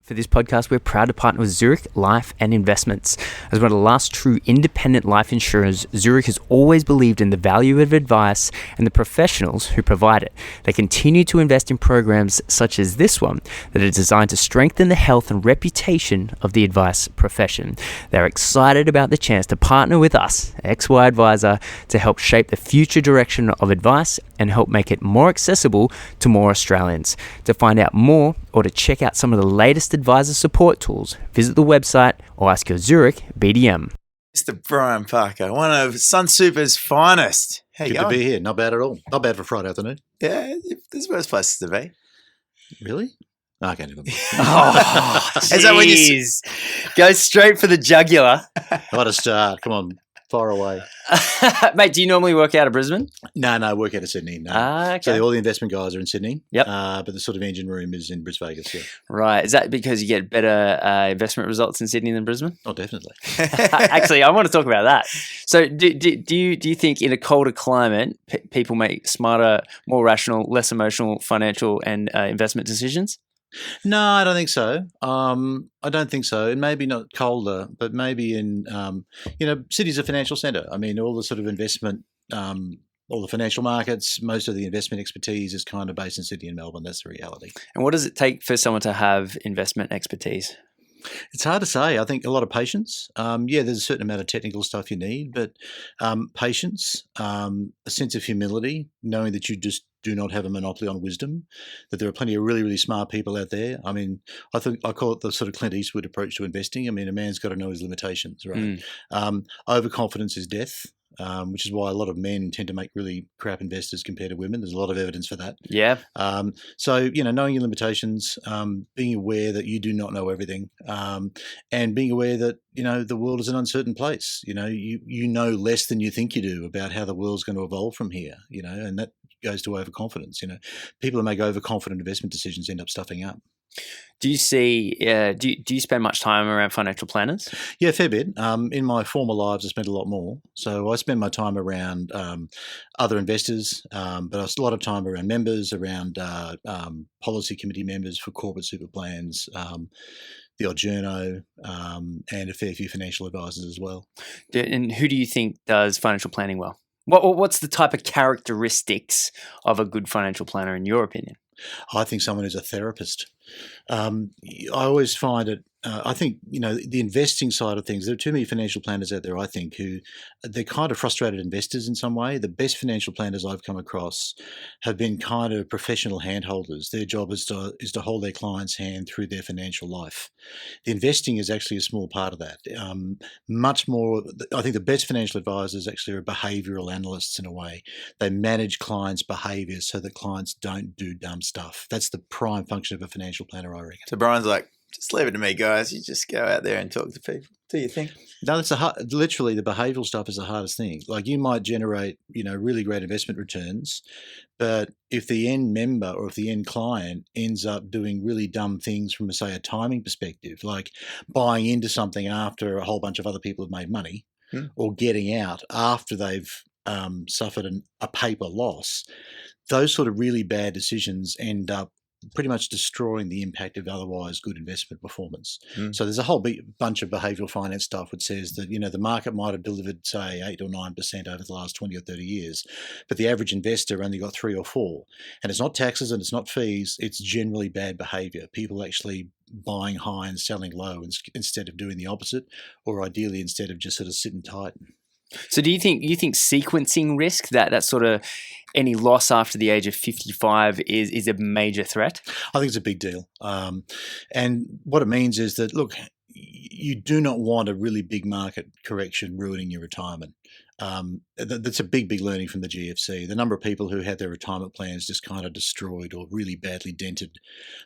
For this podcast, we're proud to partner with Zurich Life and Investments. As one of the last true independent life insurers, Zurich has always believed in the value of advice and the professionals who provide it. They continue to invest in programs such as this one that are designed to strengthen the health and reputation of the advice profession. They're excited about the chance to partner with us, XY Advisor, to help shape the future direction of advice and help make it more accessible to more Australians. To find out more or to check out some of the latest advisor support tools, visit the website or ask your Zurich BDM. Mr. Brian Parker, one of Sunsuper's finest. How you Good going? to be here. Not bad at all. Not bad for Friday afternoon. Yeah, there's worse places to be. Really? No, I can't do them. Oh, Is that when you go straight for the jugular. What a start. Come on. Far away. Mate, do you normally work out of Brisbane? No, I work out of Sydney. No. Okay. So all the investment guys are in Sydney. Yep. But the sort of engine room is in Brisbane, Vegas. Yeah. Right. Is that because you get better investment results in Sydney than Brisbane? Oh, definitely. Actually, I want to talk about that. So do you think in a colder climate, people make smarter, more rational, less emotional financial and investment decisions? No, I don't think so. I don't think so. And maybe not colder, but maybe in, Sydney's a financial centre. I mean, all the sort of investment, all the financial markets, most of the investment expertise is kind of based in Sydney and Melbourne. That's the reality. And what does it take for someone to have investment expertise? It's hard to say. I think a lot of patience. There's a certain amount of technical stuff you need, but patience, a sense of humility, knowing that you just do not have a monopoly on wisdom, that there are plenty of really, really smart people out there. I mean, I call it the sort of Clint Eastwood approach to investing. I mean, a man's got to know his limitations, right? Overconfidence is death. Which is why a lot of men tend to make really crap investors compared to women. There's a lot of evidence for that. Yeah. So, knowing your limitations, being aware that you do not know everything, and being aware that, the world is an uncertain place. You know less than you think you do about how the world's going to evolve from here, and that goes to overconfidence. People who make overconfident investment decisions end up stuffing up. Do you see? Do you spend much time around financial planners? Yeah, a fair bit. In my former lives, I spent a lot more. So I spend my time around other investors, but a lot of time around members, around policy committee members for corporate super plans, the odd journo, and a fair few financial advisors as well. And who do you think does financial planning well? What's the type of characteristics of a good financial planner, in your opinion? I think someone who's a therapist. I always find it, I think, the investing side of things, there are too many financial planners out there, I think, who they're kind of frustrated investors in some way. The best financial planners I've come across have been kind of professional handholders. Their job is to hold their client's hand through their financial life. The investing is actually a small part of that. Much more, I think the best financial advisors actually are behavioural analysts in a way. They manage clients' behaviours so that clients don't do dumb stuff. That's the prime function of a financial planner, I reckon. So Brian's like, just leave it to me, guys. You just go out there and talk to people. Do you think? No, that's literally the behavioural stuff is the hardest thing. Like you might generate, really great investment returns, but if the end member or if the end client ends up doing really dumb things from, say, a timing perspective, like buying into something after a whole bunch of other people have made money, or getting out after they've suffered a paper loss, those sort of really bad decisions end up pretty much destroying the impact of otherwise good investment performance. So there's a whole bunch of behavioural finance stuff which says that, the market might have delivered, say, 8 or 9% over the last 20 or 30 years, but the average investor only got 3 or 4. And it's not taxes and it's not fees, it's generally bad behaviour. People actually buying high and selling low instead of doing the opposite, or ideally instead of just sort of sitting tight. So do you think sequencing risk, that sort of any loss after the age of 55 is a major threat? I think it's a big deal. And what it means is that, look, you do not want a really big market correction ruining your retirement. That's a big, big learning from the GFC. The number of people who had their retirement plans just kind of destroyed or really badly dented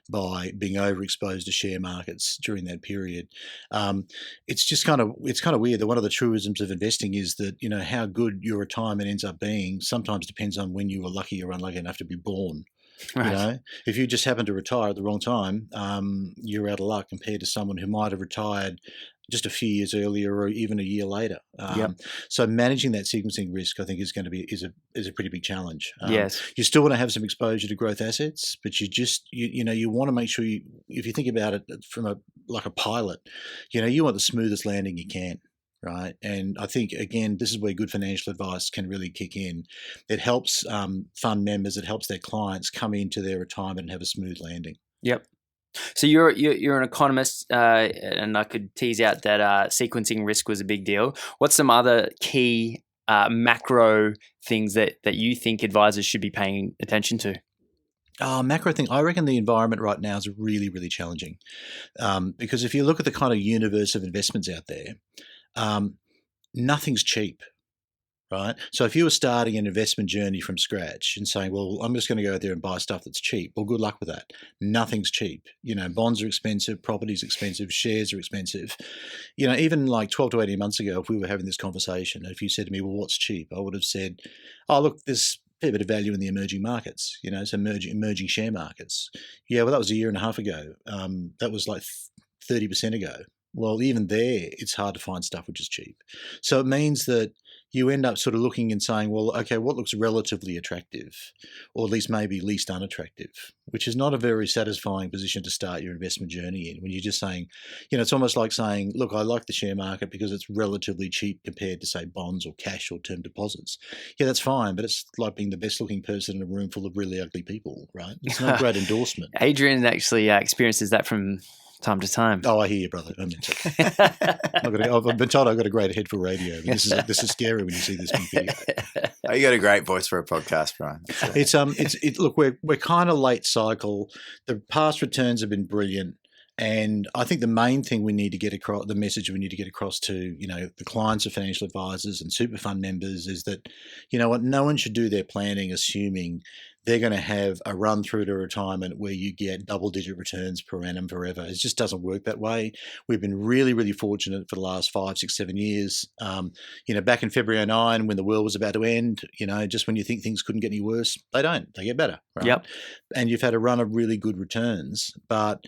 by being overexposed to share markets during that period. It's kind of weird that one of the truisms of investing is that, how good your retirement ends up being sometimes depends on when you were lucky or unlucky enough to be born. You Right. know, if you just happen to retire at the wrong time, you're out of luck compared to someone who might have retired just a few years earlier or even a year later. Yep. So managing that sequencing risk, I think, is going to be is a pretty big challenge. Yes. You still want to have some exposure to growth assets, but you want to make sure if you think about it from like a pilot, you want the smoothest landing you can. Right. And I think, again, this is where good financial advice can really kick in. It helps fund members, it helps their clients come into their retirement and have a smooth landing. Yep. So you're an economist, and I could tease out that sequencing risk was a big deal. What's some other key macro things that you think advisors should be paying attention to? Macro thing, I reckon the environment right now is really, really challenging because if you look at the kind of universe of investments out there, nothing's cheap, right? So if you were starting an investment journey from scratch and saying, well, I'm just going to go out there and buy stuff that's cheap, well, good luck with that. Nothing's cheap. Bonds are expensive, property's expensive, shares are expensive. Even like 12 to 18 months ago, if we were having this conversation, if you said to me, well, what's cheap? I would have said, oh, look, there's a fair bit of value in the emerging markets, so emerging share markets. Yeah, well, that was a year and a half ago. That was like 30% ago. Well, even there, it's hard to find stuff which is cheap. So it means that you end up sort of looking and saying, well, okay, what looks relatively attractive, or at least maybe least unattractive, which is not a very satisfying position to start your investment journey in when you're just saying, it's almost like saying, look, I like the share market because it's relatively cheap compared to, say, bonds or cash or term deposits. Yeah, that's fine, but it's like being the best looking person in a room full of really ugly people, right? It's not a great endorsement. Adrian actually experiences that from time to time. Oh, I hear you, brother. I've been told I've got a great head for radio. But this is scary when you see this big video. Oh, you got a great voice for a podcast, Brian. Look, we're kind of late cycle. The past returns have been brilliant. And I think the main thing we need to get across, the message we need to get across to, the clients of financial advisors and super fund members is that, no one should do their planning assuming they're going to have a run through to retirement where you get double-digit returns per annum forever. It just doesn't work that way. We've been really, really fortunate for the last 5, 6, 7 years. Back in February 2009 when the world was about to end, just when you think things couldn't get any worse, they don't. They get better. Right? Yep. And you've had a run of really good returns, but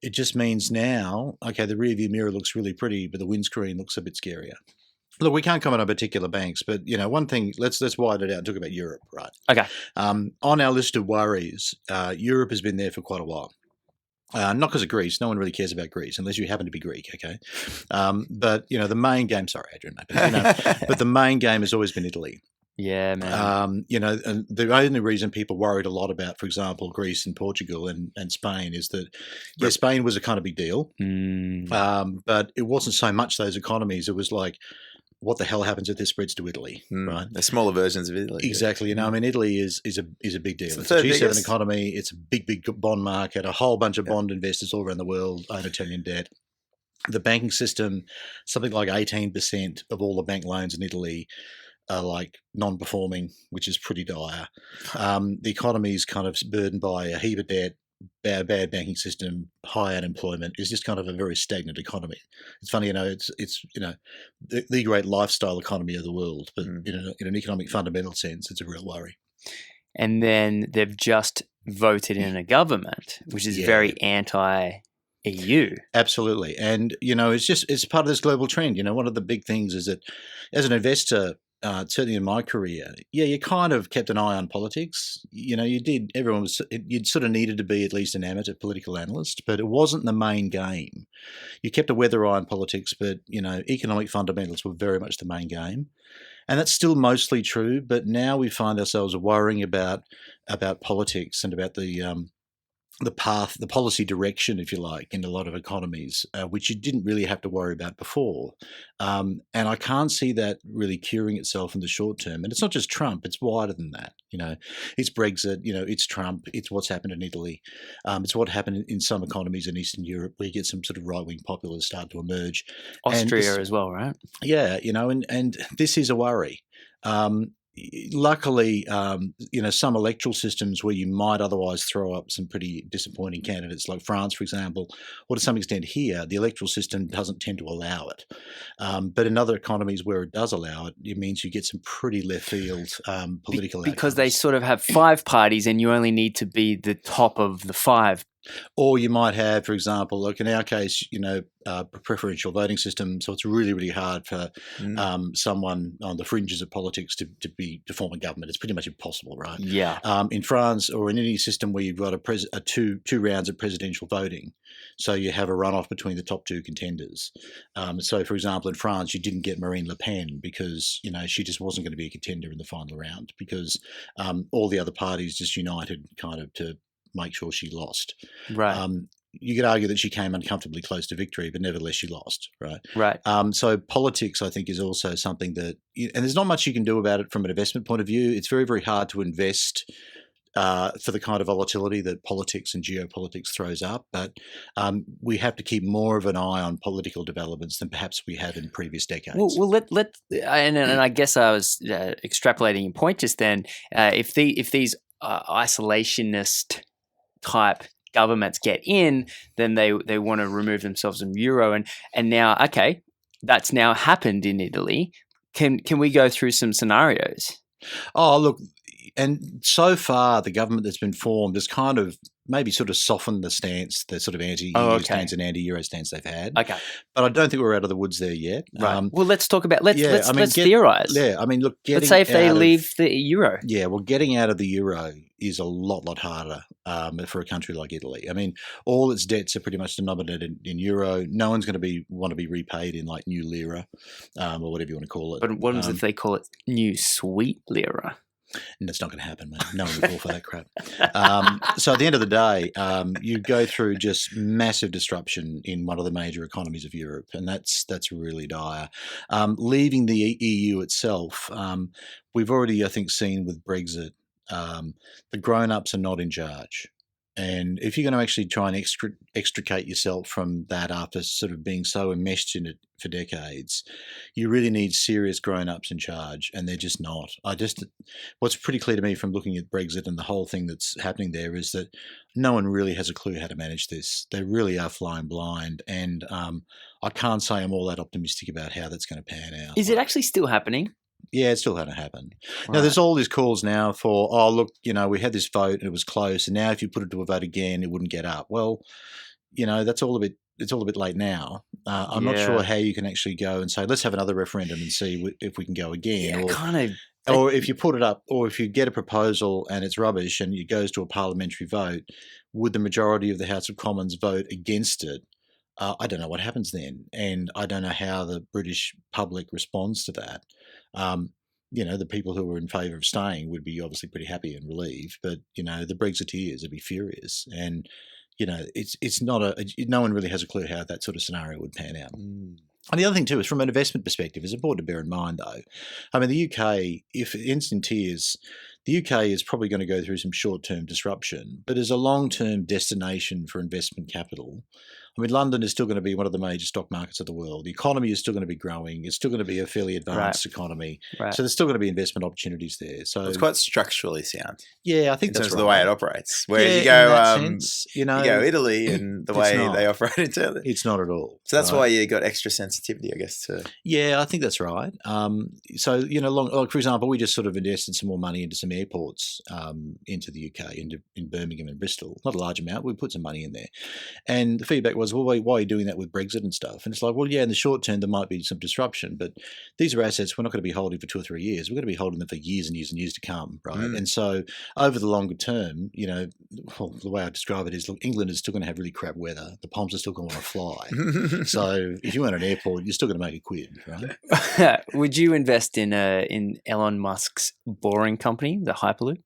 it just means now, okay, the rearview mirror looks really pretty, but the windscreen looks a bit scarier. Look, we can't comment on particular banks, but one thing, let's widen it out and talk about Europe, right? Okay. On our list of worries, Europe has been there for quite a while. Not because of Greece. No one really cares about Greece unless you happen to be Greek, okay? But the main game, sorry, Adrian, but the main game has always been Italy. Yeah, man. And the only reason people worried a lot about, for example, Greece and Portugal and Spain is that, Spain was a kind of big deal, but it wasn't so much those economies. It was like, what the hell happens if this spreads to Italy, right? The smaller versions of Italy. Exactly. Italy is a big deal. It's a a G7 biggest economy. It's a big bond market. A whole bunch of bond investors all around the world own Italian debt. The banking system, something like 18% of all the bank loans in Italy are like non-performing, which is pretty dire. The economy is kind of burdened by a heap of debt, bad banking system, high unemployment. It's just kind of a very stagnant economy. It's funny, it's the great lifestyle economy of the world, but in an economic fundamental sense, it's a real worry. And then they've just voted in a government which is very anti-EU. Absolutely, and it's part of this global trend. One of the big things is that as an investor, certainly in my career, you kind of kept an eye on politics. You did. You sort of needed to be at least an amateur political analyst, but it wasn't the main game. You kept a weather eye on politics, but economic fundamentals were very much the main game, and that's still mostly true. But now we find ourselves worrying about politics and about the path, the policy direction, if you like, in a lot of economies, which you didn't really have to worry about before. And I can't see that really curing itself in the short term. And it's not just Trump, it's wider than that. It's Brexit, it's Trump, it's what's happened in Italy. It's what happened in some economies in Eastern Europe where you get some sort of right-wing populists start to emerge. Austria as well, right? Yeah, and this is a worry. luckily, some electoral systems where you might otherwise throw up some pretty disappointing candidates, like France, for example, or to some extent here, the electoral system doesn't tend to allow it. But in other economies where it does allow it, it means you get some pretty left field political because they outcomes. sort of have 5 parties and you only need to be the top of the 5. Or you might have, for example, like in our case, preferential voting system. So it's really, really hard for someone on the fringes of politics to form a government. It's pretty much impossible, right? Yeah. In France, or in any system where you've got two rounds of presidential voting, so you have a runoff between the top 2 contenders. So, for example, in France, you didn't get Marine Le Pen because she just wasn't going to be a contender in the final round because all the other parties just united kind of to make sure she lost. Right. You could argue that she came uncomfortably close to victory, but nevertheless she lost, right? Right. So politics, I think, is also something that, and there's not much you can do about it from an investment point of view. It's very, very hard to invest for the kind of volatility that politics and geopolitics throws up. But we have to keep more of an eye on political developments than perhaps we have in previous decades. Well, and I guess I was extrapolating your point just then. If these isolationist type governments get in, then they want to remove themselves from euro, and now, okay, that's now happened in Italy. Can we go through some scenarios? Oh, look, and so far the government that's been formed has kind of maybe sort of softened the stance, the sort of anti-EU stance and anti-euro stance they've had. Okay. But I don't think we're out of the woods there yet. Right. Well, let's talk about, let's theorize. Yeah, I mean, look, let's say if they leave the euro. Yeah, well, getting out of the euro is a lot harder for a country like Italy. I mean, all its debts are pretty much denominated in euro. No one's going to want to be repaid in like new lira or whatever you want to call it. But what if they call it new sweet lira? And that's not going to happen, mate. No one will fall for that crap. So at the end of the day, you go through just massive disruption in one of the major economies of Europe, and that's really dire. Leaving the EU itself, we've already, I think, seen with Brexit, the grown-ups are not in charge. And if you're going to actually try and extricate yourself from that after sort of being so enmeshed in it for decades, you really need serious grown-ups in charge, and they're just not. What's pretty clear to me from looking at Brexit and the whole thing that's happening there is that no one really has a clue how to manage this. They really are flying blind, and I can't say I'm all that optimistic about how that's going to pan out. Is it actually still happening? Yeah, it's still going to happen. Right. Now, there's all these calls now for, oh, look, we had this vote and it was close, and now if you put it to a vote again, it wouldn't get up. Well, it's all a bit late now. I'm not sure how you can actually go and say, let's have another referendum and see if we can go again. Or if you put it up, or if you get a proposal and it's rubbish and it goes to a parliamentary vote, would the majority of the House of Commons vote against it? I don't know what happens then, and I don't know how the British public responds to that. The people who are in favour of staying would be obviously pretty happy and relieved, but the Brexiteers would be furious, and it's not no one really has a clue how that sort of scenario would pan out. And the other thing too is from an investment perspective, it's important to bear in mind though. I mean, the UK, if it ends in tears, the UK is probably going to go through some short-term disruption, but as a long-term destination for investment capital, I mean, London is still going to be one of the major stock markets of the world. The economy is still going to be growing. It's still going to be a fairly advanced economy. Right. So there's still going to be investment opportunities there. So it's quite structurally sound. Yeah, I think that's right. In terms of the way it operates. Whereas you go Italy and the way they operate internally. It's not at all. So that's why you got extra sensitivity, I guess. Yeah, I think that's right. So, like for example, we just sort of invested some more money into some airports into the UK, in Birmingham and Bristol. Not a large amount. We put some money in there. And the feedback was, well, why are you doing that with Brexit and stuff? And it's like, well, yeah, in the short term, there might be some disruption, but these are assets we're not going to be holding for 2 or 3 years. We're going to be holding them for years and years and years to come, right? And so over the longer term, the way I describe it is, look, England is still going to have really crap weather. The palms are still going to want to fly. So if you own an airport, you're still going to make a quid, right? Would you invest in Elon Musk's boring company, the Hyperloop?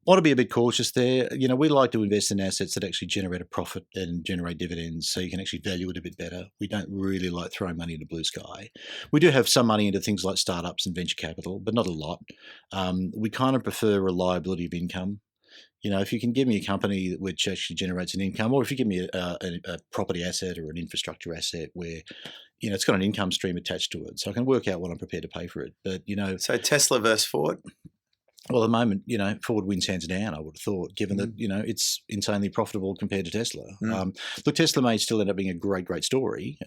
Want to be a bit cautious there. We like to invest in assets that actually generate a profit and generate dividends, so you can actually value it a bit better. We don't really like throwing money into blue sky. We do have some money into things like startups and venture capital, but not a lot. We kind of prefer reliability of income. If you can give me a company which actually generates an income, or if you give me a property asset or an infrastructure asset where it's got an income stream attached to it, so I can work out what I'm prepared to pay for it. But so Tesla versus Ford. Well, at the moment, Ford wins hands down, I would have thought, given that, it's insanely profitable compared to Tesla. Look, Tesla may still end up being a great, great story.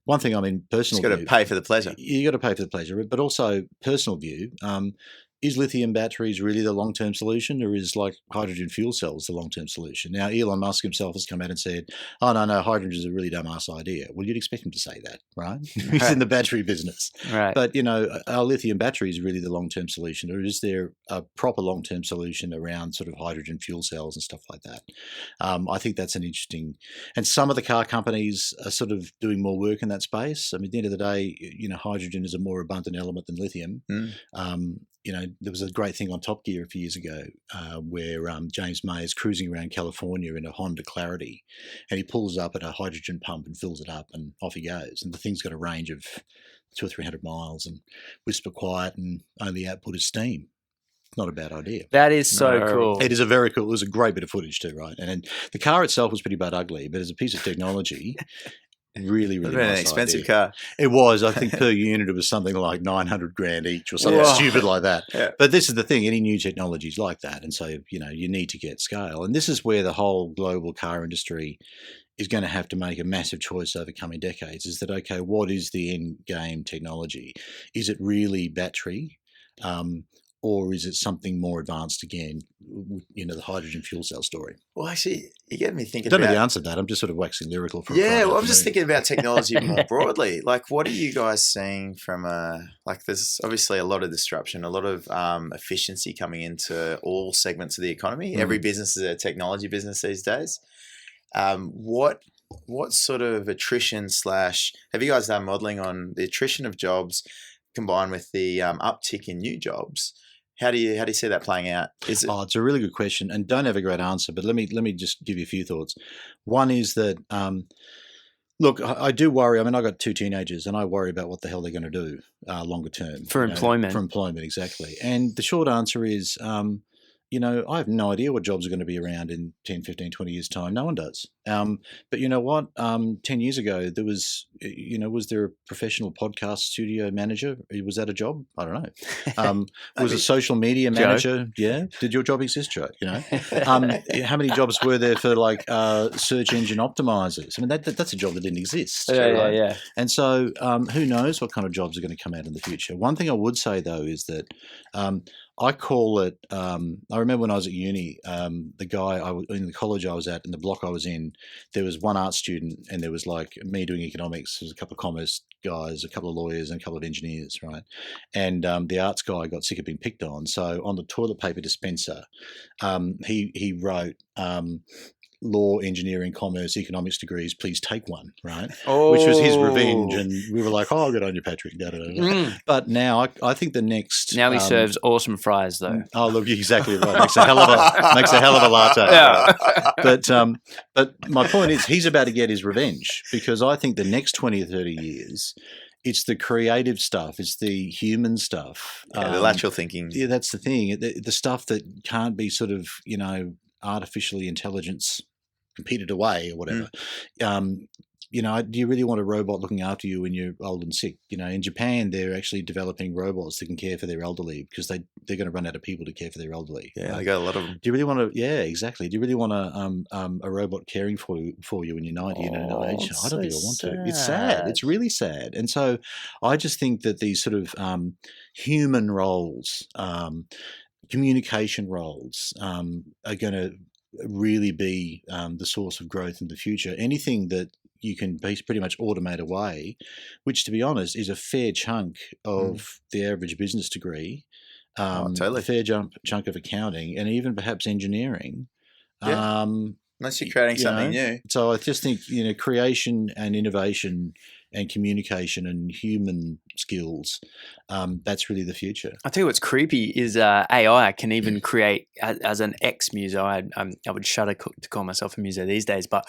One thing, personal view. You've got to pay for the pleasure. You got to pay for the pleasure, but also personal view. Is lithium batteries really the long-term solution, or is like hydrogen fuel cells the long-term solution? Now, Elon Musk himself has come out and said, oh, no, hydrogen is a really dumb-ass idea. Well, you'd expect him to say that, right? He's in the battery business. Right. But, are lithium batteries really the long-term solution, or is there a proper long-term solution around sort of hydrogen fuel cells and stuff like that? I think that's an interesting – and some of the car companies are sort of doing more work in that space. At the end of the day, hydrogen is a more abundant element than lithium. There was a great thing on Top Gear a few years ago where James May is cruising around California in a Honda Clarity, and he pulls up at a hydrogen pump and fills it up, and off he goes. And the thing's got a range of 200 or 300 miles and whisper quiet, and only output is steam. Not a bad idea. That is so cool. It is a very cool. It was a great bit of footage too, right? And the car itself was pretty bad ugly, but as a piece of technology. Really, really nice. An expensive car. It was. I think per unit it was something like $900,000 each or something stupid like that. Yeah. But this is the thing: any new technology is like that, and so you need to get scale. And this is where the whole global car industry is going to have to make a massive choice over coming decades. Is that okay? What is the end game technology? Is it really battery? Or is it something more advanced again, the hydrogen fuel cell story? Well, actually, you get me thinking I don't know the answer to that. I'm just sort of waxing lyrical for I'm just thinking about technology more broadly. Like, what are you guys seeing from there's obviously a lot of disruption, a lot of efficiency coming into all segments of the economy. Every business is a technology business these days. What sort of attrition / have you guys done modeling on the attrition of jobs combined with the uptick in new jobs? How do you see that playing out? It's a really good question, and don't have a great answer. But let me just give you a few thoughts. One is that look, I do worry. I've got 2 teenagers, and I worry about what the hell they're going to do longer term for employment. For employment, exactly. And the short answer is, I have no idea what jobs are going to be around in 10, 15, 20 years' time. No one does. But you know what? 10 years ago, there was, was there a professional podcast studio manager? Was that a job? I don't know. Was a social media manager? Joe. Yeah. Did your job exist, Joe? How many jobs were there for search engine optimizers? That's a job that didn't exist. Yeah. And so who knows what kind of jobs are going to come out in the future? One thing I would say, though, is that I call it. I remember when I was at uni, the guy in the college I was at, in the block I was in, there was one art student, and there was like me doing economics. There was a couple of commerce guys, a couple of lawyers, and a couple of engineers, right? And the arts guy got sick of being picked on, so on the toilet paper dispenser, he wrote. Law, engineering, commerce, economics degrees, please take one, right? Oh. Which was his revenge, and we were like, oh, good on you, Patrick. But now I think the next... Now he serves awesome fries, though. Oh, look, exactly right. Makes a hell of a latte. Yeah. But my point is, he's about to get his revenge, because I think the next 20 or 30 years... It's the creative stuff. It's the human stuff. The lateral thinking. Yeah, that's the thing. The stuff that can't be sort of, artificially intelligence competed away or whatever. Do you really want a robot looking after you when you're old and sick? In Japan, they're actually developing robots that can care for their elderly, because they're going to run out of people to care for their elderly. Yeah, they got a lot of them. Do you really want to? Yeah, exactly. Do you really want a robot caring for you when you're 90 and an age? I don't think I want to. It's sad. It's really sad. And so I just think that these sort of human roles, communication roles, are going to really be the source of growth in the future. Anything that you can pretty much automate away, which, to be honest, is a fair chunk of the average business degree, totally. a fair chunk of accounting, and even perhaps engineering. Yeah. Unless you're creating something new. So I just think, creation and innovation and communication and human skills, that's really the future. I'll tell you what's creepy is AI can even create, as an ex-muso, I would shudder to call myself a muso these days, but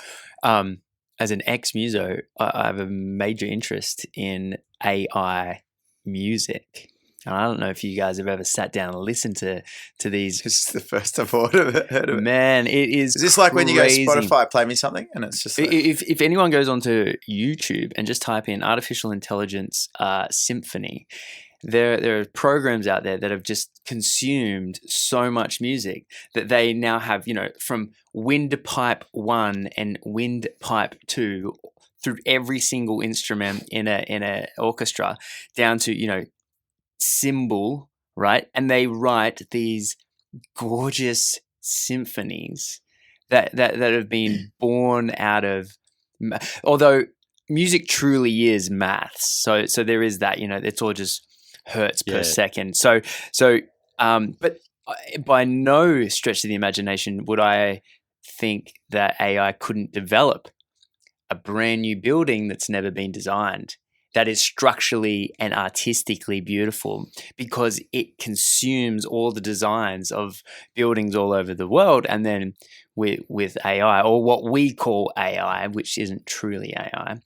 as an ex-muso, I have a major interest in AI music. And I don't know if you guys have ever sat down and listened to these. This is the first I've heard of it. Man, it is. Is this like when you go crazy. Spotify, play me something, and it's just like, If anyone goes onto YouTube and just type in artificial intelligence symphony, there are programs out there that have just consumed so much music that they now have, from windpipe 1 and windpipe 2 through every single instrument in a orchestra down to, cymbal, right? And they write these gorgeous symphonies that have been born out of, although music truly is maths. So there is that, it's all just hertz per second. But by no stretch of the imagination would I think that AI couldn't develop a brand new building that's never been designed, that is structurally and artistically beautiful, because it consumes all the designs of buildings all over the world. And then with AI, or what we call AI, which isn't truly AI.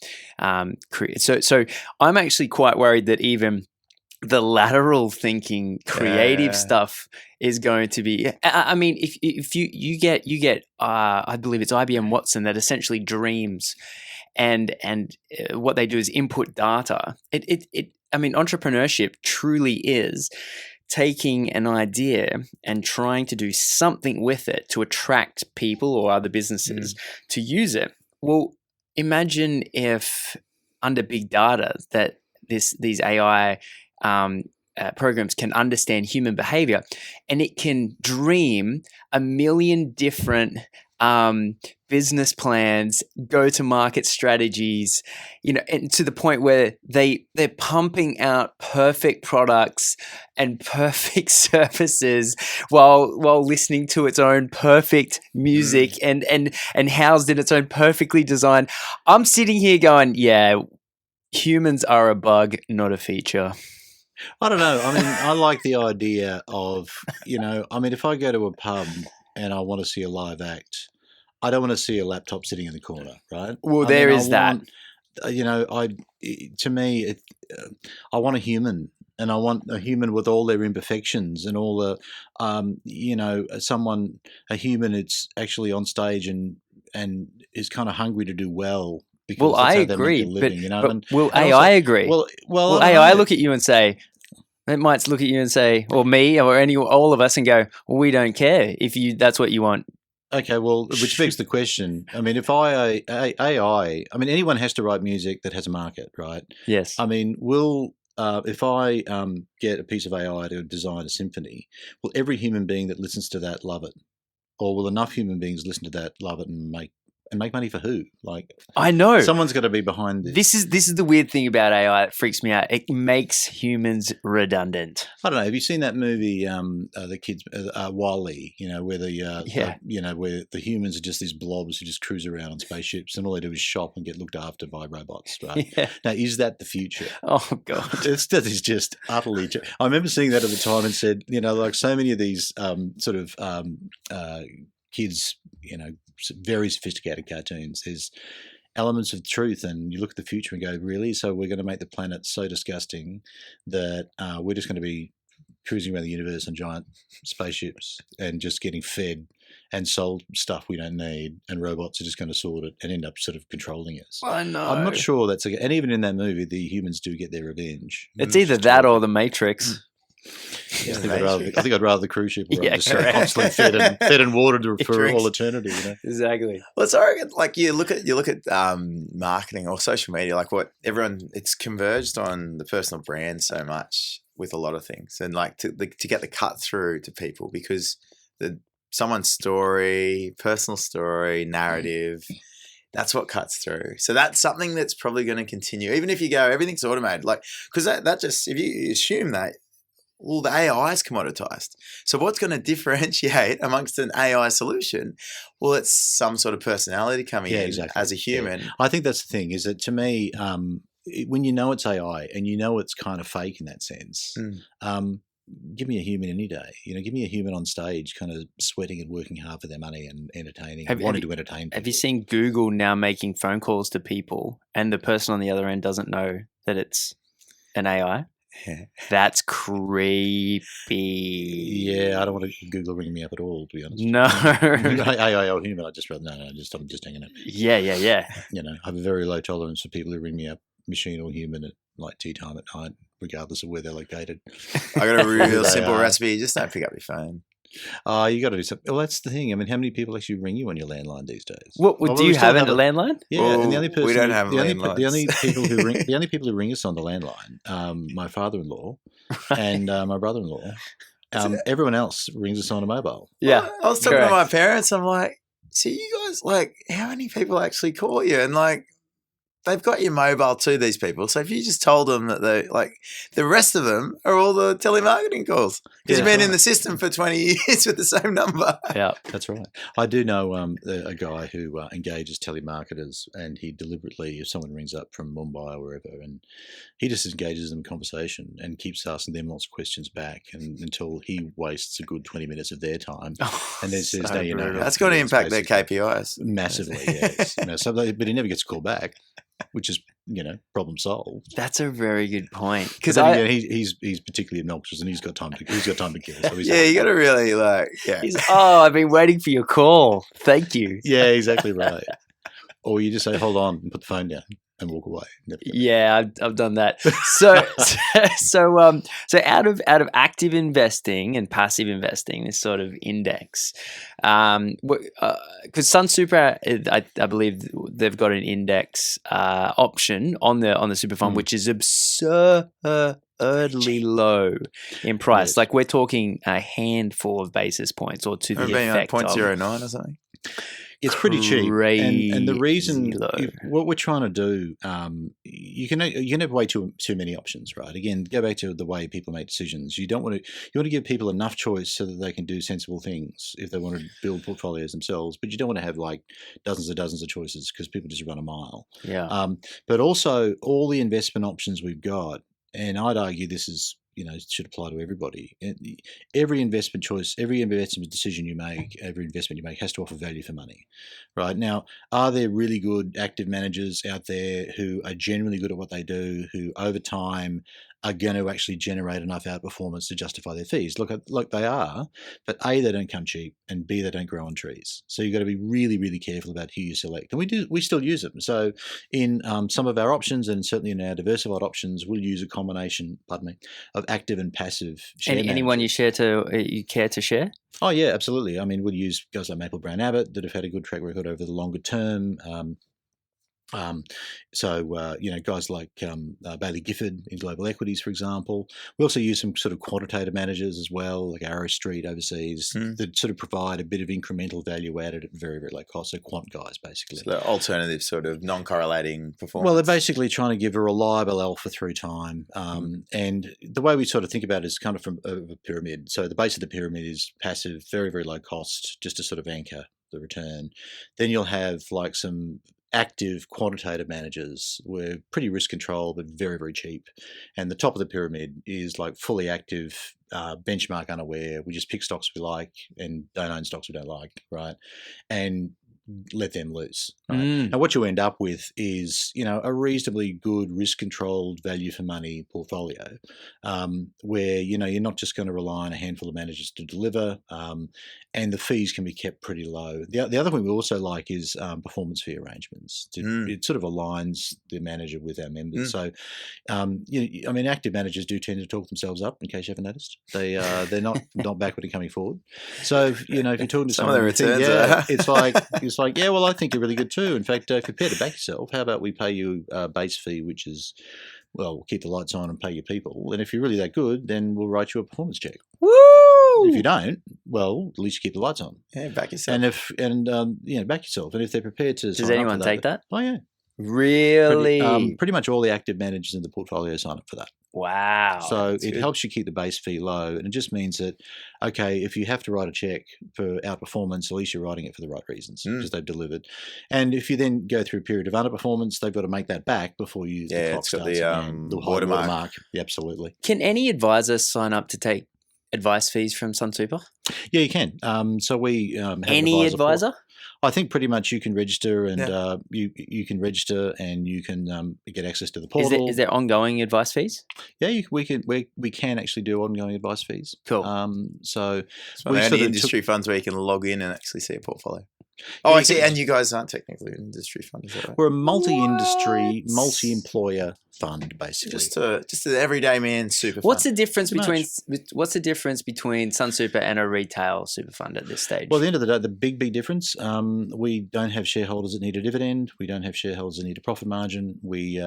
So I'm actually quite worried that even the lateral thinking, creative stuff is going to be. I mean, if you get, I believe it's IBM Watson that essentially dreams. And what they do is input data. I mean, entrepreneurship truly is taking an idea and trying to do something with it to attract people or other businesses to use it. Well, imagine if under big data that these AI programs can understand human behavior, and it can dream a million different business plans, go-to-market strategies, and to the point where they're pumping out perfect products and perfect services while listening to its own perfect music and housed in its own perfectly designed. I'm sitting here going, yeah, humans are a bug, not a feature. I don't know. I mean, I like the idea of, if I go to a pub and I want to see a live act, I don't want to see a laptop sitting in the corner, right? Well, I want a human, and I want a human with all their imperfections and all the, a human that's actually on stage and is kind of hungry to do well. Well, I agree, but will AI agree? Well, will AI look at you and say, it might look at you and say, or me, or all of us, and go, well, we don't care if that's what you want. Okay, well, which begs the question. I mean, if anyone has to write music that has a market, right? Yes. I mean, if I get a piece of AI to design a symphony, will every human being that listens to that love it? Or will enough human beings listen to that, love it, and make money for who? Like, I know someone's got to be behind this. This is the weird thing about AI that freaks me out. It makes humans redundant. I don't know. Have you seen that movie, the kids, Wall-E? Where where the humans are just these blobs who just cruise around on spaceships, and all they do is shop and get looked after by robots, right? Yeah. Now, is that the future? Oh God, that is just utterly. I remember seeing that at the time and said, like so many of these kids, very sophisticated cartoons, there's elements of truth, and you look at the future and go, really? So we're going to make the planet so disgusting that we're just going to be cruising around the universe on giant spaceships and just getting fed and sold stuff we don't need, and robots are just going to sort it and end up sort of controlling us. I know. I'm not sure and even in that movie, the humans do get their revenge. It's either that or the Matrix. Yeah, I think I'd rather the cruise ship where I'm just constantly fed and watered for all eternity. Exactly. Well, it's like you look at marketing or social media, like it's converged on the personal brand so much with a lot of things, and like to get the cut through to people, because someone's story, personal story, narrative. That's what cuts through. So that's something that's probably going to continue, even if you go everything's automated. Like, because that just, if you assume that, well, the AI is commoditized. So what's going to differentiate amongst an AI solution? Well, it's some sort of personality coming in as a human. Yeah. I think that's the thing, is that to me, when you know it's AI and you know it's kind of fake in that sense, give me a human any day. Give me a human on stage kind of sweating and working hard for their money and entertaining, wanting to entertain people. Have you seen Google now making phone calls to people and the person on the other end doesn't know that it's an AI? That's creepy. Yeah, I don't want to Google ringing me up at all, to be honest. No. AIO human. I'm just hanging up. Yeah. You know, I have a very low tolerance for people who ring me up, machine or human, at like tea time at night, regardless of where they're located. I got a real simple recipe. Just don't pick up your phone. You got to do something. Well, that's the thing. I mean, how many people actually ring you on your landline these days? What do you have a landline? Yeah, well, and the only person we don't have the only people who ring the only people who ring us on the landline, my father-in-law and my brother-in-law. Everyone else rings us on a mobile. Yeah, well, I was talking to my parents. I'm like, so you guys, like, how many people actually call you? And like, they've got your mobile too, these people. So if you just told them that they, like, the rest of them are all the telemarketing calls because you've been in the system for 20 years with the same number. Yeah, that's right. I do know a guy who engages telemarketers, and he deliberately, if someone rings up from Mumbai or wherever, and he just engages them in conversation and keeps asking them lots of questions back until he wastes a good 20 minutes of their time, and then says, "No, you know." That's going to impact their KPIs massively. Yes, but he never gets a call back, which is, you know, problem solved. That's a very good point. Because he's particularly obnoxious, and he's got time to kill. So you got to really I've been waiting for your call. Thank you. Yeah, exactly right. Or you just say, "Hold on," and put the phone down and walk away. Yeah, I've done that. So out of active investing and passive investing, this sort of index, because Sun Super, I believe they've got an index option on the super fund, which is absurdly low in price. Yes. Like, we're talking a handful of basis points, or to the effect like 0.09 or something. It's pretty cheap, and the reason what we're trying to do, you can have way too many options, right? Again, go back to the way people make decisions. You want to give people enough choice so that they can do sensible things if they want to build portfolios themselves, but you don't want to have like dozens of choices because people just run a mile. Yeah. But also all the investment options we've got, and I'd argue this is, you know, should apply to everybody. Every investment choice, every investment decision you make, every investment you make has to offer value for money, right? Now, are there really good active managers out there who are genuinely good at what they do, who over time are going to actually generate enough outperformance to justify their fees? Look, they are, but A, they don't come cheap, and B, they don't grow on trees. So you've got to be really, really careful about who you select. And we still use them. So in some of our options, and certainly in our diversified options, we'll use a combination, of active and passive share. Anyone you care to share? Oh yeah, absolutely. I mean, we'll use guys like Maple Brown Abbott that have had a good track record over the longer term. You know, guys like Bailey Gifford in global equities, for example. We also use some sort of quantitative managers as well, like Arrow Street overseas, that sort of provide a bit of incremental value added at very, very low cost. So quant guys, basically. So the alternative sort of non-correlating performance. Well, they're basically trying to give a reliable alpha through time. And the way we sort of think about it is kind of from a pyramid. So the base of the pyramid is passive, very, very low cost, just to sort of anchor the return. Then you'll have like some active quantitative managers were pretty risk controlled but very, very cheap. And the top of the pyramid is like fully active, benchmark unaware. We just pick stocks we like and don't own stocks we don't like, right? And let them loose. Right? And what you end up with is, you know, a reasonably good risk-controlled value for money portfolio, where, you know, you're not just going to rely on a handful of managers to deliver, and the fees can be kept pretty low. The other thing we also like is performance fee arrangements. It sort of aligns the manager with our members. So, I mean, active managers do tend to talk themselves up. In case you haven't noticed, they're not backward in coming forward. So, you know, if you're talking to some of the returns, it's like, yeah, well, I think you're really good too. In fact, if you're prepared to back yourself, how about we pay you a base fee, which is, well, we'll keep the lights on and pay your people. And if you're really that good, then we'll write you a performance check. Woo! If you don't, well, at least you keep the lights on. Yeah, back yourself. Back yourself. And if they're prepared to, does anyone take that? Oh yeah, really. Pretty much all the active managers in the portfolio sign up for that. Wow. So it helps you keep the base fee low, and it just means that, okay, if you have to write a check for outperformance, at least you're writing it for the right reasons because they've delivered. And if you then go through a period of underperformance, they've got to make that back before the clock starts again. The watermark. Yeah, absolutely. Can any advisor sign up to take advice fees from Sun Super? Yeah, you can. So we have any advisor? I think pretty much you can register and you can register and you can get access to the portal. Is there ongoing advice fees? Yeah, we can actually do ongoing advice fees. Cool. So it's one of the only industry funds where you can log in and actually see a portfolio. Oh, I see. And you guys aren't technically an industry fund, is that right? We're a multi-industry, multi-employer fund, basically. Just an everyday man super fund. What's the difference between Sun Super and a retail super fund at this stage? Well, at the end of the day, the big difference, we don't have shareholders that need a dividend. We don't have shareholders that need a profit margin. We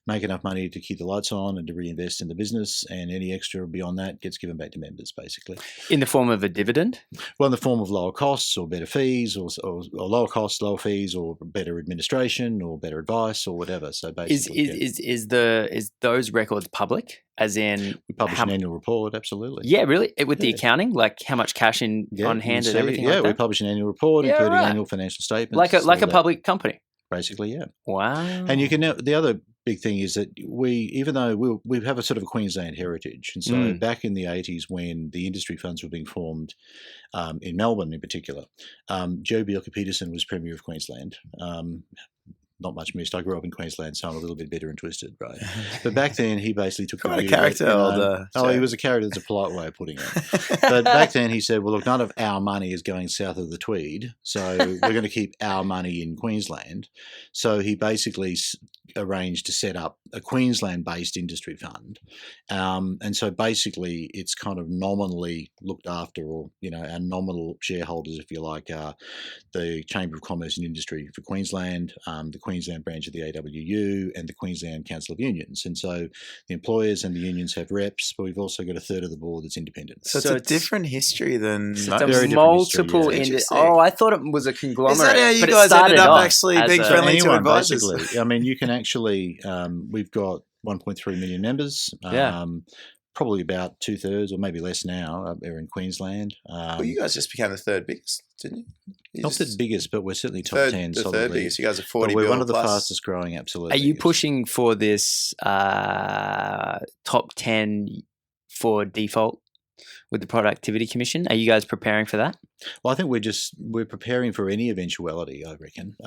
make enough money to keep the lights on and to reinvest in the business, and any extra beyond that gets given back to members, basically. In the form of a dividend? Well, in the form of lower costs or better fees or lower costs, lower fees, or better administration or better advice or whatever. So basically, is those records public? As in, we publish an annual report. Absolutely. Yeah, really. With the accounting, like how much cash on hand and everything. Yeah, like that? we publish an annual report, including annual financial statements, like a public company. Basically, yeah. Wow. And you can. The other big thing is that even though we have a sort of a Queensland heritage, and so back in the 80s when the industry funds were being formed in Melbourne, in particular, Joe Bjelke-Petersen was Premier of Queensland. Not much missed. I grew up in Queensland, so I'm a little bit bitter and twisted, right? But back then, he basically took quite a character. He was a character. That's a polite way of putting it. But back then, he said, "Well, look, none of our money is going south of the Tweed, so we're going to keep our money in Queensland." So he basically arranged to set up a Queensland-based industry fund, and so basically, it's kind of nominally looked after, or our nominal shareholders, if you like, are the Chamber of Commerce and Industry for Queensland, the Queensland branch of the AWU, and the Queensland Council of Unions. And so the employers and the unions have reps, but we've also got a third of the board that's independent. So it's a different history than multiple. Oh, I thought it was a conglomerate. Is that how you guys ended up actually being friendly to advisors? Basically, I mean, you can actually. We've got 1.3 million members. Probably about 2/3 or maybe less now are in Queensland. Well, you guys just became the third biggest, didn't you? Not the biggest, but we're certainly top 10. The third biggest. You guys are 40 We're billion one of the plus. fastest growing, absolutely. Are you pushing for this top 10 for default with the Productivity Commission? Are you guys preparing for that? Well, I think we're preparing for any eventuality, I reckon.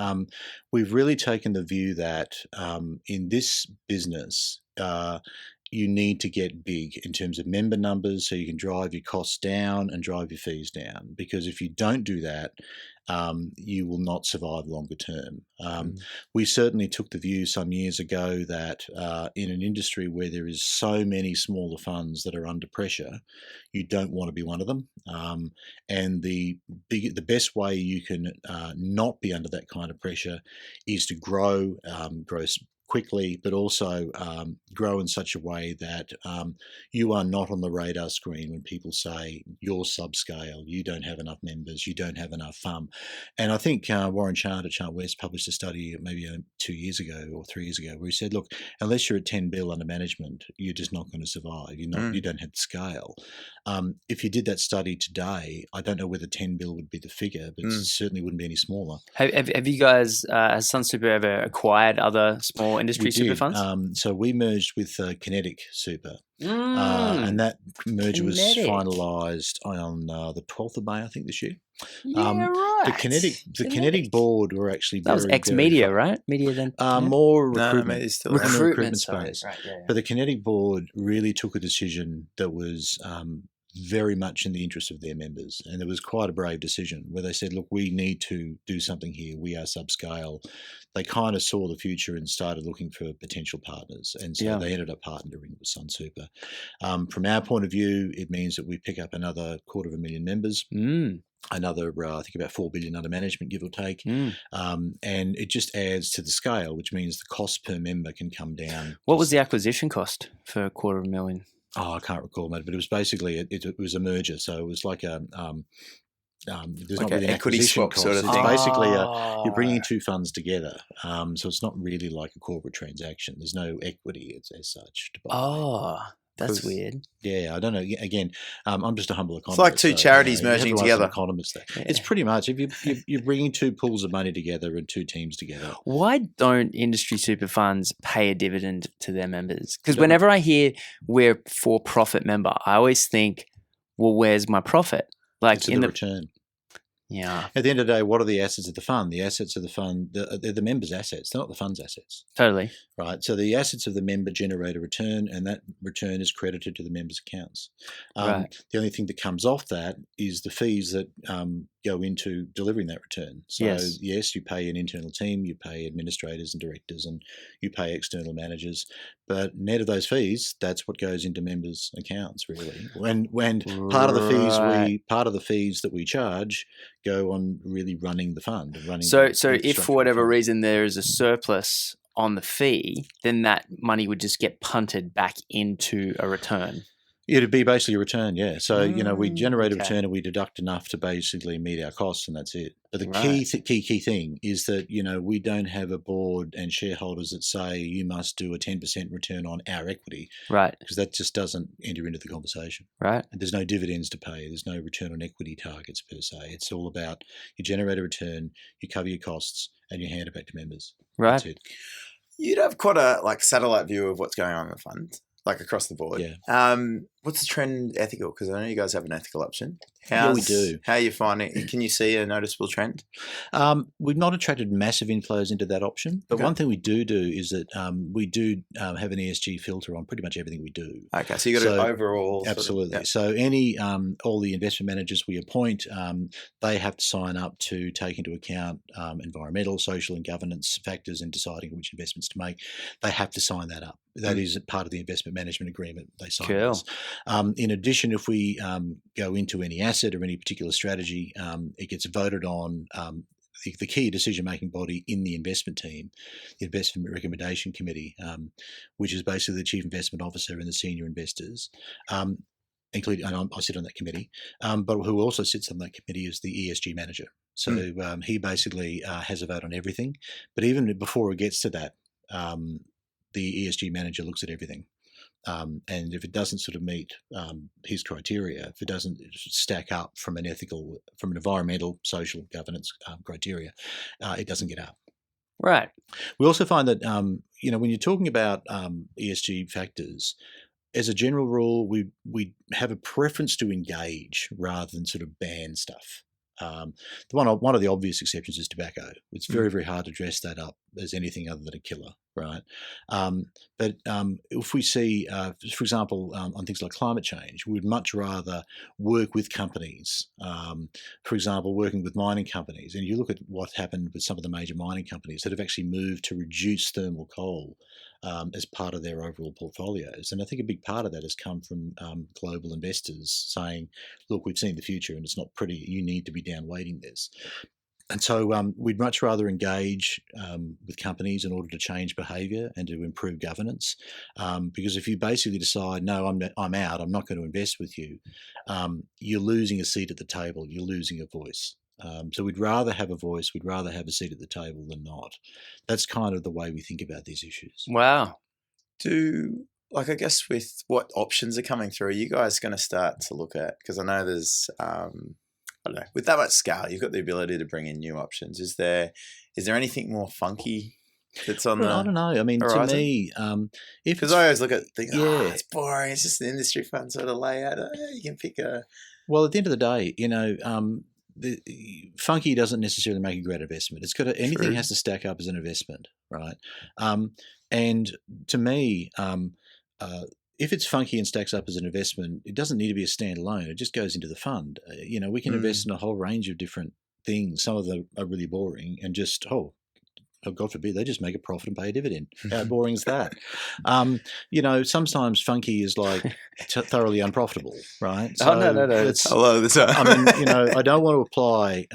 We've really taken the view that in this business, you need to get big in terms of member numbers so you can drive your costs down and drive your fees down. Because if you don't do that, you will not survive longer term. We certainly took the view some years ago that in an industry where there is so many smaller funds that are under pressure, you don't want to be one of them. And the best way you can not be under that kind of pressure is to grow quickly, but also grow in such a way that you are not on the radar screen when people say you're subscale, you don't have enough members, you don't have enough FUM. And I think Warren Chant at Chant West published a study maybe 2 years ago or 3 years ago where he said, look, unless you're at 10 bill under management, you're just not going to survive. You don't have the scale. If you did that study today, I don't know whether 10 bill would be the figure, but it certainly wouldn't be any smaller. Have you guys, has Sun Super ever acquired other small industry super funds? So we merged with Kinetic Super, and that merger was finalised on the 12th of May, I think, this year. Right. The Kinetic board were actually that was ex-media, right? Media then more recruitment, recruitment space. Right, yeah. But the Kinetic board really took a decision that was very much in the interest of their members, and it was quite a brave decision where they said, look, we need to do something here, we are subscale. They kind of saw the future and started looking for potential partners, and so they ended up partnering with Sun Super. From our point of view, it means that we pick up another 250,000 members, another I think about 4 billion under management, give or take, and it just adds to the scale, which means the cost per member can come down. What was the acquisition cost for 250,000? Oh, I can't recall, mate, but it was basically it was a merger, so it was like a there's like not really an equity swap cost. sort of It's thing. basically you're bringing two funds together, so it's not really like a corporate transaction. There's no equity as such. To buy. That's weird. Yeah, I don't know. Again, I'm just a humble economist. It's like two charities merging together. Economists, It's pretty much if you're bringing two pools of money together and two teams together. Why don't industry super funds pay a dividend to their members? Because whenever I hear we're for-profit member, I always think, well, where's my profit? Like it's in the return. Yeah, At the end of the day, what are the assets of the fund? The assets of the fund, they're the members' assets. They're not the fund's assets, totally. right? So the assets of the member generate a return, and that return is credited to the members' accounts. Right. The only thing that comes off that is the fees that go into delivering that return. So yes, you pay an internal team, you pay administrators and directors, and you pay external managers. But net of those fees, that's what goes into members' accounts, really. When part of the fees that we charge go on really running the fund. So if for whatever reason there is a surplus on the fee, then that money would just get punted back into a return. It'd be basically a return, yeah. So, we generate a return and we deduct enough to basically meet our costs, and that's it. But the key thing is that, we don't have a board and shareholders that say you must do a 10% return on our equity. Right. Because that just doesn't enter into the conversation. Right. And there's no dividends to pay. There's no return on equity targets per se. It's all about you generate a return, you cover your costs, and you hand it back to members. Right. That's it. You'd have quite a satellite view of what's going on in the fund, across the board. Yeah. What's the trend ethical? Because I know you guys have an ethical option. Yeah, we do. How are you finding? Can you see a noticeable trend? We've not attracted massive inflows into that option, but one thing we do is that we do have an ESG filter on pretty much everything we do. Okay, so you got an overall. Absolutely. So all the investment managers we appoint, they have to sign up to take into account environmental, social, and governance factors in deciding which investments to make. They have to sign that up. That is part of the investment management agreement they sign. Cool. In addition, if we go into any asset or any particular strategy, it gets voted on. The key decision-making body in the investment team, the Investment Recommendation Committee, which is basically the Chief Investment Officer and the senior investors, including, and I sit on that committee, but who also sits on that committee is the ESG manager. So he basically has a vote on everything. But even before it gets to that, the ESG manager looks at everything. And if it doesn't sort of meet his criteria, if it doesn't stack up from an environmental, social, governance criteria, it doesn't get up. Right. We also find that, when you're talking about ESG factors, as a general rule, we have a preference to engage rather than sort of ban stuff. One of the obvious exceptions is tobacco. It's very, very hard to dress that up as anything other than a killer, right? But if we see, for example, on things like climate change, we'd much rather work with companies, for example, working with mining companies. And you look at what happened with some of the major mining companies that have actually moved to reduce thermal coal as part of their overall portfolios. And I think a big part of that has come from global investors saying, look, we've seen the future and it's not pretty. You need to be downweighting this. And so we'd much rather engage with companies in order to change behaviour and to improve governance. Because if you basically decide, no, I'm out, I'm not going to invest with you, you're losing a seat at the table, you're losing a voice. So we'd rather have a voice, we'd rather have a seat at the table than not. That's kind of the way we think about these issues. Wow. I guess with what options are coming through, are you guys going to start to look at, because I know there's, I don't know, with that much scale, you've got the ability to bring in new options. Is there anything more funky that's on I don't know. I mean, horizon? To me, because I always look at things, it's boring. It's just an industry fund sort of layout. You can pick a. Well, at the end of the day, the funky doesn't necessarily make a great investment. It's got anything has to stack up as an investment, right? And to me, if it's funky and stacks up as an investment, it doesn't need to be a standalone. It just goes into the fund. We can invest in a whole range of different things. Some of them are really boring and just, God forbid, they just make a profit and pay a dividend. How boring is that? Sometimes funky is like thoroughly unprofitable, right? So no. Hello, this. I mean, I don't want to apply.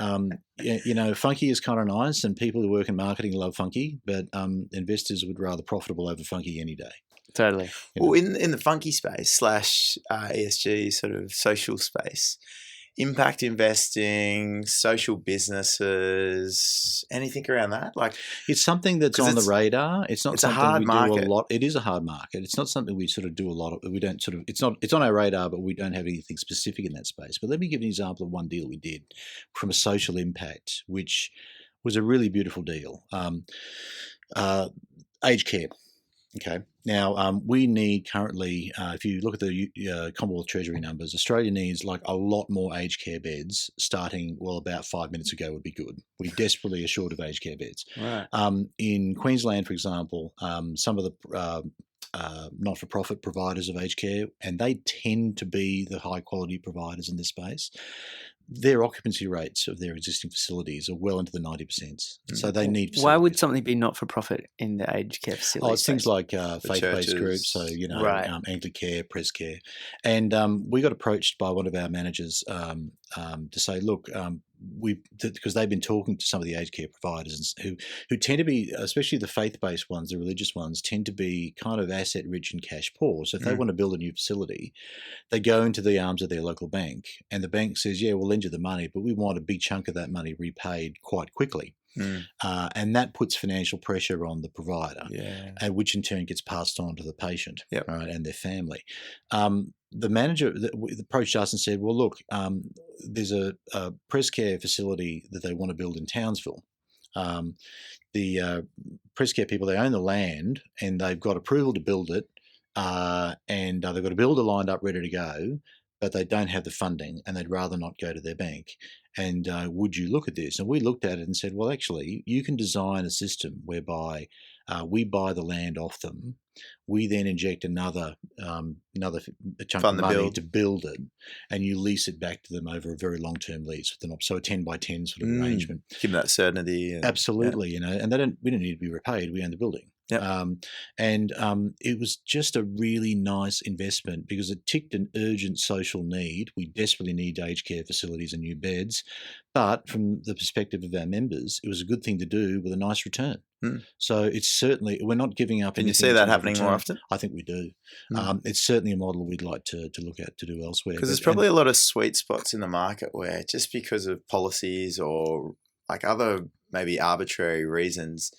Funky is kind of nice, and people who work in marketing love funky, but investors would rather profitable over funky any day. Totally. Well, in the funky space / ESG sort of social space, impact investing, social businesses, anything around that? It's something that's on the radar. It's not something a hard market. Do a lot. It is a hard market. It's not something we sort of do a lot of. We don't sort of. It's on our radar, but we don't have anything specific in that space. But let me give you an example of one deal we did from a social impact, which was a really beautiful deal. Aged care. Okay. Now, we need currently, if you look at the Commonwealth Treasury numbers, Australia needs like a lot more aged care beds starting, well, about 5 minutes ago would be good. We desperately are short of aged care beds. Right. In Queensland, for example, some of the not-for-profit providers of aged care, and they tend to be the high-quality providers in this space, their occupancy rates of their existing facilities are well into the 90%. So they need facilities. Why would something be not-for-profit in the aged care facility? Oh, it's things like faith-based churches. groups, so, Right. Anglicare, Pres Care. And we got approached by one of our managers to say, look, because they've been talking to some of the aged care providers who tend to be, especially the faith-based ones, the religious ones, tend to be kind of asset-rich and cash-poor. So if they want to build a new facility, they go into the arms of their local bank, and the bank says, yeah, we'll lend you the money, but we want a big chunk of that money repaid quite quickly. And that puts financial pressure on the provider, which in turn gets passed on to the patient, right, and their family. The manager approached us and said, well, look, there's a Pres Care facility that they want to build in Townsville. The Pres Care people, they own the land and they've got approval to build it, and they've got a builder lined up ready to go, but they don't have the funding and they'd rather not go to their bank. And would you look at this? And we looked at it and said, well, actually, you can design a system whereby we buy the land off them. We then inject another chunk of money to build it, and you lease it back to them over a very long-term lease with so a 10 by 10 sort of arrangement. Give them that certainty. Absolutely, and we don't need to be repaid. We own the building. It was just a really nice investment because it ticked an urgent social need. We desperately need aged care facilities and new beds, but from the perspective of our members, it was a good thing to do with a nice return. So it's certainly, we're not giving up. Can you see that happening more often? I think we do. It's certainly a model we'd like to look at to do elsewhere. Because there's probably a lot of sweet spots in the market where just because of policies or like other maybe arbitrary reasons,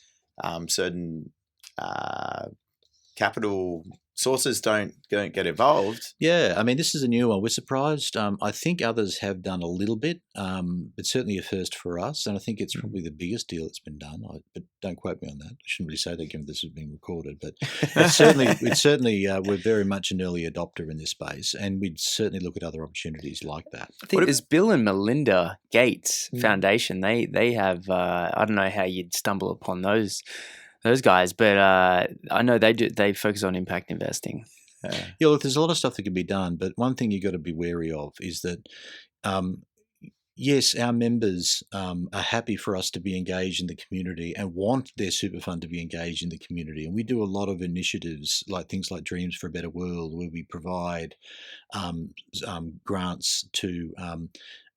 certain capital sources don't get involved. Yeah, I mean, this is a new one. We're surprised. I think others have done a little bit, but certainly a first for us. And I think it's probably the biggest deal that's been done. But don't quote me on that. I shouldn't really say that given this is being recorded. But it's certainly we're very much an early adopter in this space, and we'd certainly look at other opportunities like that. I think there's Bill and Melinda Gates Foundation. They have, I don't know how you'd stumble upon those guys, but I know they focus on impact investing. Yeah, look, there's a lot of stuff that can be done, but one thing you've got to be wary of is that, yes, our members are happy for us to be engaged in the community and want their super fund to be engaged in the community. And we do a lot of initiatives like things like Dreams for a Better World, where we provide grants to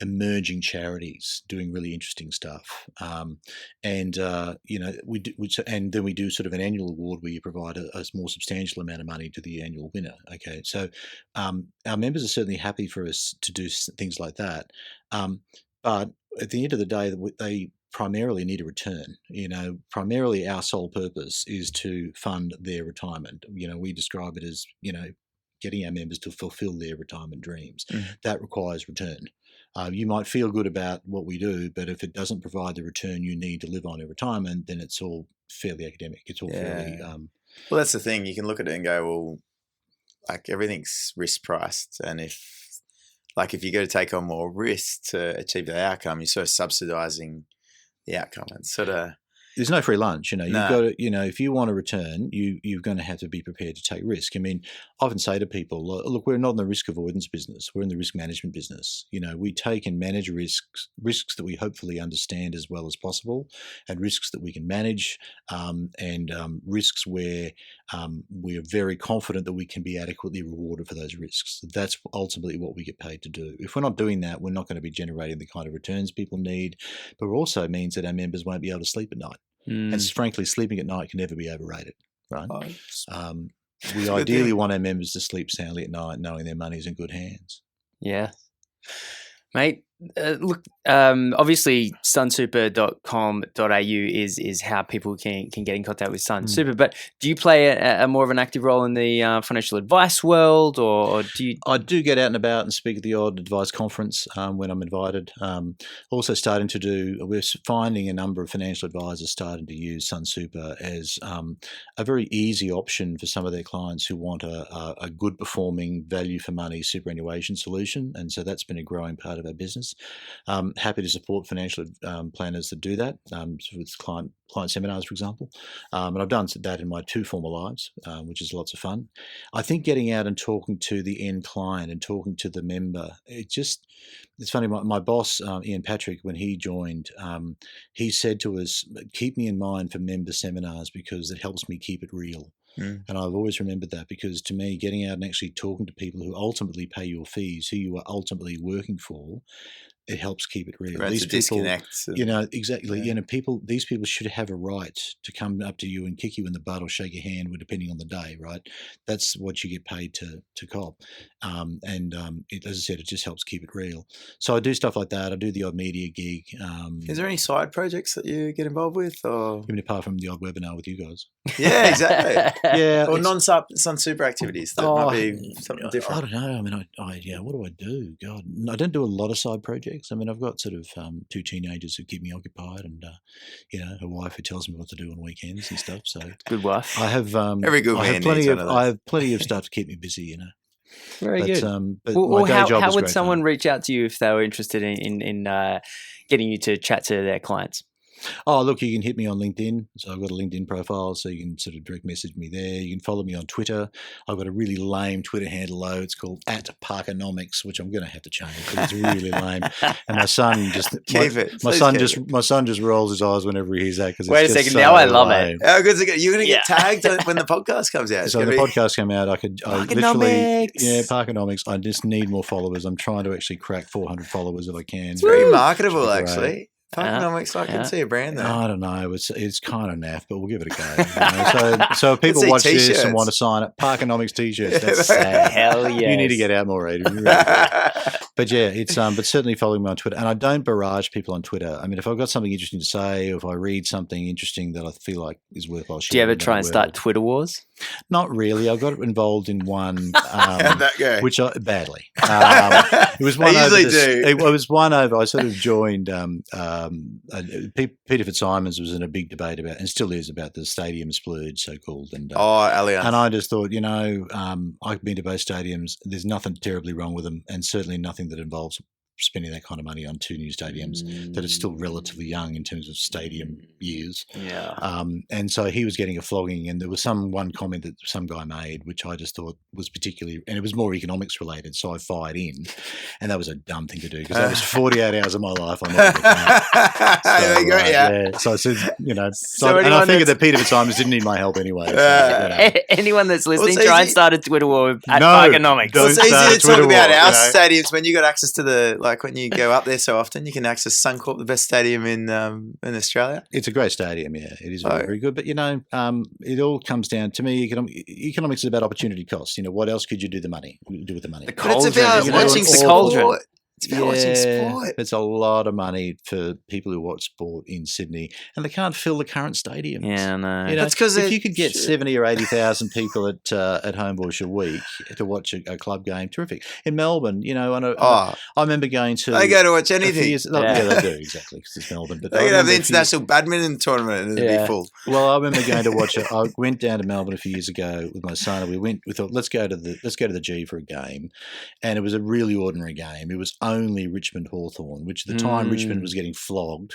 emerging charities doing really interesting stuff, and we do, and then we do sort of an annual award where you provide a more substantial amount of money to the annual winner. Okay, so our members are certainly happy for us to do things like that, but at the end of the day, they primarily need a return. Primarily our sole purpose is to fund their retirement. We describe it as getting our members to fulfill their retirement dreams. That requires return. You might feel good about what we do, but if it doesn't provide the return you need to live on in retirement, then it's all fairly academic. It's all fairly... Well, that's the thing. You can look at it and go, well, like everything's risk priced. And if you go to take on more risk to achieve the outcome, you're sort of subsidizing the outcome. And sort of... There's no free lunch, You've got to, if you want a return, you're going to have to be prepared to take risk. I mean, I often say to people, look, we're not in the risk avoidance business. We're in the risk management business. We take and manage risks that we hopefully understand as well as possible, and risks that we can manage, and risks where we're very confident that we can be adequately rewarded for those risks. That's ultimately what we get paid to do. If we're not doing that, we're not going to be generating the kind of returns people need, but it also means that our members won't be able to sleep at night. And frankly, sleeping at night can never be overrated, right? We ideally want our members to sleep soundly at night knowing their money's in good hands. Yeah. Mate, Look, obviously sunsuper.com.au is how people can get in contact with Sun Super, but do you play a more of an active role in the financial advice world, or do you? I do get out and about and speak at the odd advice conference when I'm invited. Also we're finding a number of financial advisors starting to use Sun Super as a very easy option for some of their clients who want a good performing value for money superannuation solution. And so that's been a growing part of our business. Happy to support financial planners that do that with client seminars, for example. And I've done that in my 2 former lives, which is lots of fun. I think getting out and talking to the end client and talking to the member, it's funny. My boss, Ian Patrick, when he joined, he said to us, keep me in mind for member seminars because it helps me keep it real. And I've always remembered that, because to me, getting out and actually talking to people who ultimately pay your fees, who you are ultimately working for, it helps keep it real. These people, exactly. Yeah. These people should have a right to come up to you and kick you in the butt or shake your hand, depending on the day, right? That's what you get paid to cop. As I said, it just helps keep it real. So I do stuff like that. I do the odd media gig. Is there any side projects that you get involved with, or even apart from the odd webinar with you guys? Yeah, exactly. Yeah, or non-Sun Super activities that might be something different. I don't know. I mean, what do I do? God, I don't do a lot of side projects. I mean, I've got sort of 2 teenagers who keep me occupied, and a wife who tells me what to do on weekends and stuff. So good wife. I have every good man. I have plenty of stuff to keep me busy. Very good. But well, my day job how would great someone fun. reach out to you if they were interested in getting you to chat to their clients? Oh, look, you can hit me on LinkedIn. So I've got a LinkedIn profile, so you can sort of direct message me there. You can follow me on Twitter. I've got a really lame Twitter handle, though. It's called @Parkonomics, which I'm going to have to change because it's really lame. And my son just my son just rolls his eyes whenever he hears that. Wait a second, so now I love lame. it. How good is it? You're going to get tagged when the podcast comes out. So the podcast came out, Parkonomics. Parkonomics. I just need more followers. I'm trying to actually crack 400 followers if I can. It's very marketable, actually. Parkonomics, I can see a brand there. I don't know. It's kind of naff, but we'll give it a go. So if people watch this and want to sign up, Parkonomics t-shirts. That's sad. Hell yeah. You need to get out more, Adrian. But yeah, it's but certainly following me on Twitter, and I don't barrage people on Twitter. I mean, if I've got something interesting to say, or if I read something interesting that I feel like is worthwhile sharing. Do you ever try and start Twitter wars? Not really. I got involved in one, How'd that go? which badly. It was one. I usually do. It was one over. I sort of joined. Peter Fitzsimons was in a big debate about, and still is, about the stadium splurge, so called. And Allianz. And I just thought, I've been to both stadiums. There's nothing terribly wrong with them, and certainly nothing that involves spending that kind of money on 2 new stadiums that are still relatively young in terms of stadium years. Yeah. And so he was getting a flogging, and there was one comment that some guy made, which I just thought was particularly, and it was more economics related, so I fired in, and that was a dumb thing to do because that was 48 hours of my life on that. So I said, and I figured that Peter Fitzsimons didn't need my help anyway. So, anyone that's listening, try and start a Twitter war at Parkonomics. Well, it's easy to talk about our stadiums when you got access to when you go up there so often, you can access Suncorp, the best stadium in Australia. It's a great stadium, yeah. It is very good. But, it all comes down, to me, economics is about opportunity cost. What else could you do with the money? The cauldron. It's about watching sport. It's about watching sport. It's a lot of money for people who watch sport in Sydney, and they can't fill the current stadiums. Yeah, no. That's because if you could get 70 or 80,000 people at Homebush a week to watch a club game, terrific. In Melbourne, I remember going to. They go to watch anything. Yeah, they do, exactly, because it's Melbourne. But they could have the international badminton tournament and it'd be full. Well, I remember going to watch it. I went down to Melbourne a few years ago with my son, and we thought, let's go to the G for a game, and it was a really ordinary game. It was only Richmond Hawthorn, which at the time Richmond was getting flogged.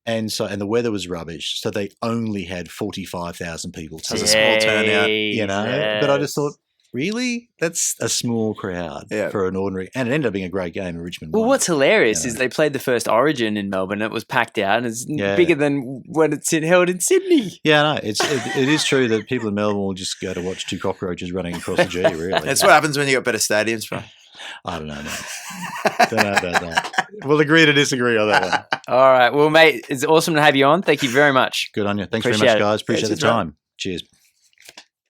And the weather was rubbish, so they only had 45,000 people. So it's a small turnout, But I just thought, really? That's a small crowd for an ordinary, and it ended up being a great game in Richmond. Well, what's hilarious is they played the first Origin in Melbourne. It was packed out, and it's bigger than when it's held in Sydney. Yeah, no, it is true that people in Melbourne will just go to watch 2 cockroaches running across the G. Really, that's what happens when you got better stadiums, bro. I don't know, mate. Don't know about that. We'll agree to disagree on that one. All right. Well, mate, it's awesome to have you on. Thank you very much. Good on you. Thanks very much, guys. Appreciate the time. Cheers.